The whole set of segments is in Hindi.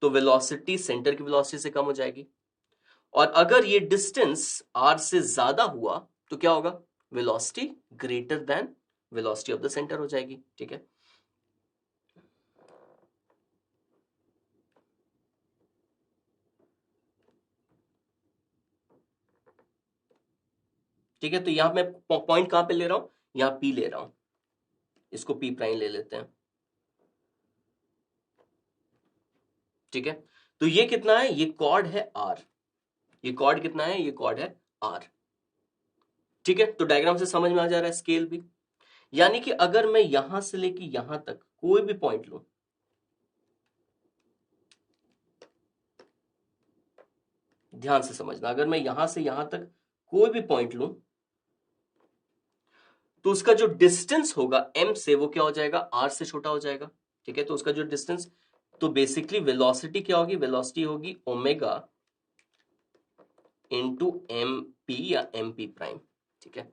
तो वेलोसिटी सेंटर की वेलोसिटी से कम हो जाएगी। और अगर ये डिस्टेंस r से ज्यादा हुआ तो क्या होगा, velocity greater than velocity of the centre हो जाएगी। ठीक है, ठीक है। तो यहां मैं पॉइंट कहां पे ले रहा हूं, यहां P ले रहा हूं, इसको P प्राइम ले लेते हैं। ठीक है, तो ये कितना है, ये कॉर्ड है R, ये कॉर्ड कितना है, ये कॉर्ड है R। ठीक है, तो डायग्राम से समझ में आ जा रहा है स्केल भी। यानी कि अगर मैं यहां से लेके यहां तक कोई भी पॉइंट लूं, ध्यान से समझना, अगर मैं यहां से यहां तक कोई भी पॉइंट लूं तो उसका जो डिस्टेंस होगा m से वो क्या हो जाएगा, r से छोटा हो जाएगा। ठीक है, तो उसका जो डिस्टेंस, तो बेसिकली वेलोसिटी क्या होगी, वेलोसिटी होगी ओमेगा इंटू एम पी या एम पी प्राइम। ठीक है,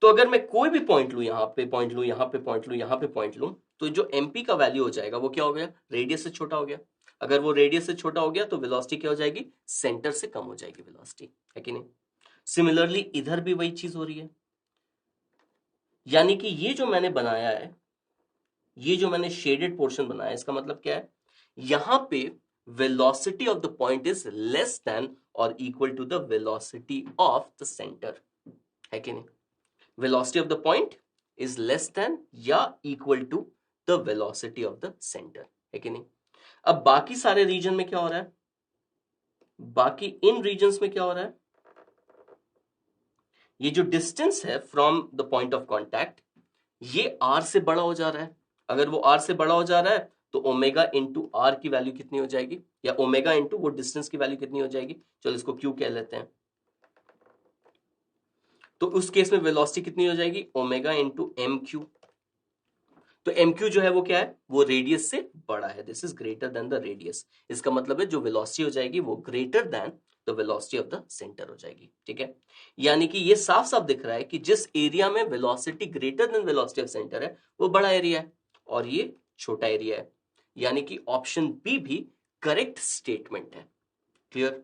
तो अगर मैं कोई भी पॉइंट लूं, यहां पे पॉइंट लूं, यहां पे पॉइंट लूं, यहां पे पॉइंट लूं, तो जो एमपी का वैल्यू हो जाएगा वो क्या हो गया, रेडियस से छोटा हो गया। अगर वो रेडियस से छोटा हो गया तो वेलोसिटी क्या हो जाएगी, सेंटर से कम हो जाएगी वेलोसिटी, है कि नहीं। सिमिलरली इधर भी वही चीज हो रही है। यानी कि ये जो मैंने बनाया है, ये जो मैंने शेडेड पोर्शन बनाया है, इसका मतलब क्या है, यहां पे velocity of the point is less than और equal to the velocity of the center, है कि नहीं। velocity of the point is less than या equal to the velocity of the center, है कि नहीं। अब बाकी सारे रीजन में क्या हो रहा है, बाकी इन रीजन्स में क्या हो रहा है, ये जो डिस्टेंस है from the point of contact ये r से बड़ा हो जा रहा है। अगर वो r से बड़ा हो जा रहा है तो ओमेगा इंटू आर की वैल्यू कितनी हो जाएगी, या ओमेगा इंटू वो डिस्टेंस की वैल्यू कितनी हो जाएगी, चलो इसको q कह लेते हैं। तो उस केस में वेलोसिटी कितनी हो जाएगी, ओमेगा इंटू एम क्यू। तो एम क्यू जो है वो क्या है, वो रेडियस से बड़ा है, this is greater than the radius. इसका मतलब है जो वेलोसिटी हो जाएगी वो greater than the velocity of the centre हो जाएगी। ठीक है, यानी कि ये साफ साफ दिख रहा है कि जिस एरिया में velocity greater than velocity of centre है वो बड़ा एरिया है और ये छोटा एरिया है। यानी कि ऑप्शन बी भी करेक्ट स्टेटमेंट है। क्लियर।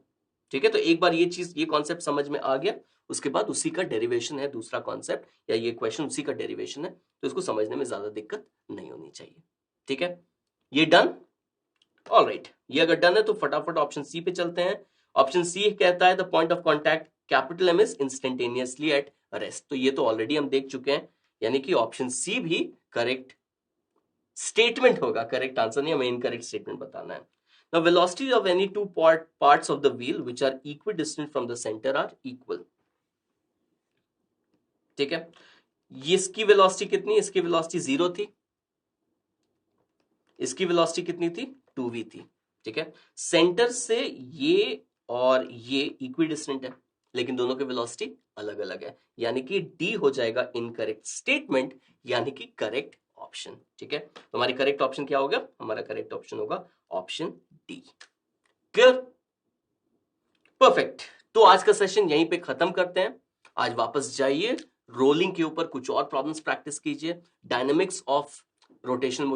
ठीक है, तो एक बार ये चीज, ये कॉन्सेप्ट समझ में आ गया, उसके बाद उसी का डेरिवेशन है दूसरा कॉन्सेप्ट, या ये क्वेश्चन उसी का डेरिवेशन है, तो इसको समझने में ज्यादा दिक्कत नहीं होनी चाहिए। ठीक है, ये डन। ऑलराइट, ये अगर डन है तो फटाफट ऑप्शन सी पे चलते हैं। ऑप्शन सी कहता है the point of contact capital M is instantaneously at rest, तो ये तो ऑलरेडी हम देख चुके हैं, यानी कि ऑप्शन सी भी करेक्ट स्टेटमेंट होगा, करेक्ट आंसर नहीं, हमें इनकरेक्ट स्टेटमेंट बताना है। Now velocities of any two parts of the wheel which are equidistant from the center are equal. ठीक है, ये इसकी वेलोसिटी कितनी, इसकी वेलोसिटी 0 थी, इसकी वेलोसिटी कितनी थी, 2v थी। ठीक है, सेंटर से ये और ये इक्विडिस्टेंट है, लेकिन दोनों की वेलोसिटी अलग अलग है, यानी कि डी हो जाएगा इनकरेक्ट स्टेटमेंट, यानी कि करेक्ट ऑप्शन। ठीक है, तो हमारी करेक्ट ऑप्शन क्या होगा, हमारा करेक्ट ऑप्शन होगा ऑप्शन डी। Clear, perfect. तो आज का सेशन यहीं पे खत्म करते हैं। आज वापस जाइए, रोलिंग के ऊपर कुछ और प्रॉब्लम्स प्रैक्टिस कीजिए, डायनेमिक्स ऑफ रोटेशनल मोशन